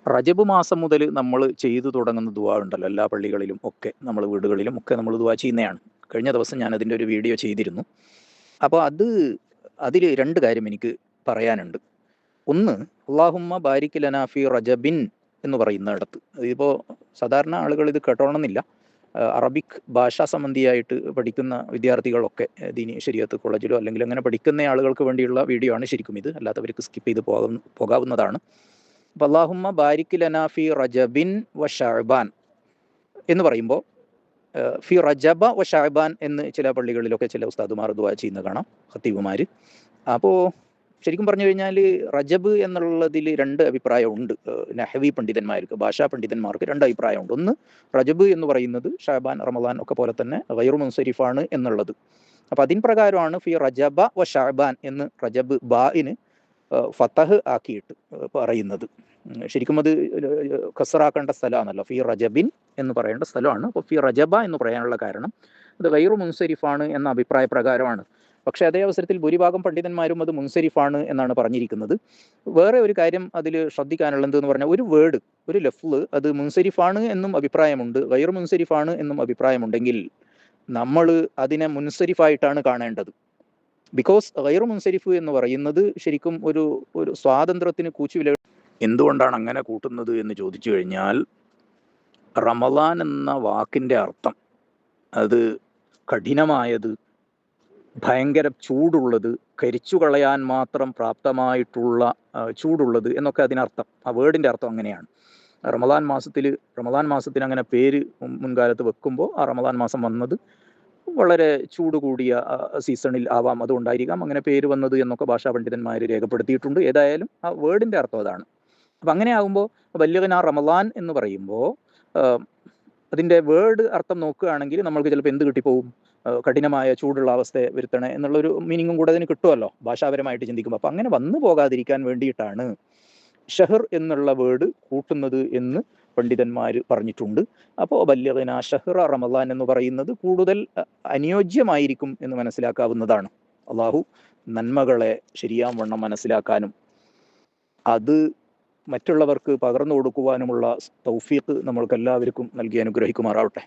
റജബ് മാസം മുതൽ നമ്മൾ ചെയ്തു തുടങ്ങുന്ന ദുആ ഉണ്ടല്ലോ, എല്ലാ പള്ളികളിലും ഒക്കെ നമ്മൾ വീടുകളിലും ഒക്കെ നമ്മൾ ദുആ ചെയ്യുന്നതാണ്. കഴിഞ്ഞ ദിവസം ഞാൻ അതിൻ്റെ ഒരു വീഡിയോ ചെയ്തിരുന്നു. അപ്പോൾ അതിൽ രണ്ട് കാര്യം എനിക്ക് പറയാനുണ്ട്. ഒന്ന്, അല്ലാഹുമ്മ ബാരിക് ലനാ ഫി റജബിൻ എന്ന് പറയുന്നിടത്ത്, ഇതിപ്പോൾ സാധാരണ ആളുകൾ ഇത് കേട്ടോണമെന്നില്ല. അറബിക് ഭാഷാ സംബന്ധിയായിട്ട് പഠിക്കുന്ന വിദ്യാർത്ഥികളൊക്കെ ദീനി ശരീഅത്ത് കോളേജിലോ അല്ലെങ്കിൽ അങ്ങനെ പഠിക്കുന്ന ആളുകൾക്ക് വേണ്ടിയുള്ള വീഡിയോ ആണ് ശരിക്കും ഇത്. അല്ലാത്തവർക്ക് സ്കിപ്പ് ചെയ്ത് പോകാവുന്നതാണ്. അപ്പോൾ അല്ലാഹുമ്മ ബാരിക് ലനാ ഫി റജബിൻ വ ഷഅബാൻ എന്ന് പറയുമ്പോൾ ഫി റജബ വ ഷഅബാൻ എന്ന് ചില പള്ളികളിലൊക്കെ ചില ഉസ്താദുമാർ ദുആ ചെയ്യുന്നത് കാണാം, ഖത്തീബുമാർ. അപ്പോൾ ശരിക്കും പറഞ്ഞു കഴിഞ്ഞാൽ റജബ് എന്നുള്ളതിൽ രണ്ട് അഭിപ്രായമുണ്ട്. നഹവി പണ്ഡിതന്മാർക്ക്, ഭാഷാ പണ്ഡിതന്മാർക്ക് രണ്ട് അഭിപ്രായമുണ്ട്. ഒന്ന്, റജബ് എന്ന് പറയുന്നത് ഷഅബാൻ റമദാൻ ഒക്കെ പോലെ തന്നെ ഗൈറു മുൻസരിഫാണ് എന്നുള്ളത്. അപ്പോൾ അതിൻ പ്രകാരമാണ് ഫി റജബ വ ഷഅബാൻ എന്ന് റജബ് ബാഇന് ഫതഹ് ആക്കിയിട്ട് പറയുന്നത്. ശരിക്കും അത് കസറാക്കേണ്ട സ്ഥലമാണല്ലോ, ഫി റജബിൻ എന്ന് പറയേണ്ട സ്ഥലമാണ്. അപ്പോൾ ഫി റജബ എന്ന് പറയാനുള്ള കാരണം അത് ഗൈറു മുൻസരിഫാണ് എന്ന അഭിപ്രായ പ്രകാരമാണ്. പക്ഷേ അതേ അവസരത്തിൽ ഭൂരിഭാഗം പണ്ഡിതന്മാരും അത് മുൻസരിഫാണ് എന്നാണ് പറഞ്ഞിരിക്കുന്നത്. വേറെ ഒരു കാര്യം അതിൽ ശ്രദ്ധിക്കാനുള്ളത് എന്ന് പറഞ്ഞാൽ, ഒരു വേർഡ്, ഒരു ലഫ്ള് അത് മുൻസരിഫാണ് എന്നും അഭിപ്രായമുണ്ട്, ഗൈറു മുൻസരിഫാണ് എന്നും അഭിപ്രായമുണ്ടെങ്കിൽ നമ്മൾ അതിനെ മുൻസരിഫായിട്ടാണ് കാണേണ്ടത്. ബിക്കോസ് ഗൈറു മുൻസരിഫ് എന്ന് പറയുന്നത് ശരിക്കും ഒരു സ്വാതന്ത്ര്യത്തിന് കൂച്ചുവില. എന്തുകൊണ്ടാണ് അങ്ങനെ കൂട്ടുന്നത് എന്ന് ചോദിച്ചു കഴിഞ്ഞാൽ, റമദാൻ എന്ന വാക്കിൻ്റെ അർത്ഥം അത് കഠിനമായത്, ഭയങ്കര ചൂടുള്ളത്, കരിച്ചു കളയാൻ മാത്രം പ്രാപ്തമായിട്ടുള്ള ചൂടുള്ളത് എന്നൊക്കെ അതിനർത്ഥം. ആ വേർഡിൻ്റെ അർത്ഥം അങ്ങനെയാണ്. റമദാൻ മാസത്തിന് അങ്ങനെ പേര് മുൻകാലത്ത് വെക്കുമ്പോൾ ആ റമദാൻ മാസം വന്നത് വളരെ ചൂട് കൂടിയ സീസണിൽ ആവാം, അതുകൊണ്ടായിരിക്കാം അങ്ങനെ പേര് വന്നത് എന്നൊക്കെ ഭാഷാ പണ്ഡിതന്മാർ രേഖപ്പെടുത്തിയിട്ടുണ്ട്. ഏതായാലും ആ വേർഡിൻ്റെ അർത്ഥം അതാണ്. അപ്പം അങ്ങനെ ആകുമ്പോൾ ബല്ലിഗ്നാ റമദാൻ എന്ന് പറയുമ്പോൾ അതിൻ്റെ വേർഡ് അർത്ഥം നോക്കുകയാണെങ്കിൽ നമ്മൾക്ക് ചിലപ്പോൾ എന്ത് കിട്ടിപ്പോവും, കഠിനമായ ചൂടുള്ള അവസ്ഥയെ വരുത്തണേ എന്നുള്ളൊരു മീനിങ്ങും കൂടെ അതിന് കിട്ടുമല്ലോ ഭാഷാപരമായിട്ട് ചിന്തിക്കുമ്പോൾ. അപ്പം അങ്ങനെ വന്നു പോകാതിരിക്കാൻ വേണ്ടിയിട്ടാണ് ഷഹർ എന്നുള്ള വേർഡ് കൂട്ടുന്നത് എന്ന് പണ്ഡിതന്മാർ പറഞ്ഞിട്ടുണ്ട്. അപ്പോൾ ബല്ലിഗ്നാ ഷഹ്റ റമദാൻ എന്ന് പറയുന്നത് കൂടുതൽ അനുയോജ്യമായിരിക്കും എന്ന് മനസ്സിലാക്കാവുന്നതാണ്. അള്ളാഹു നന്മകളെ ശരിയാവണ്ണം മനസ്സിലാക്കാനും അത് മറ്റുള്ളവർക്ക് പകർന്നു കൊടുക്കുവാനുമുള്ള തൗഫീഖ് നമ്മൾക്ക് എല്ലാവർക്കും നൽകി അനുഗ്രഹിക്കുമാറാവട്ടെ.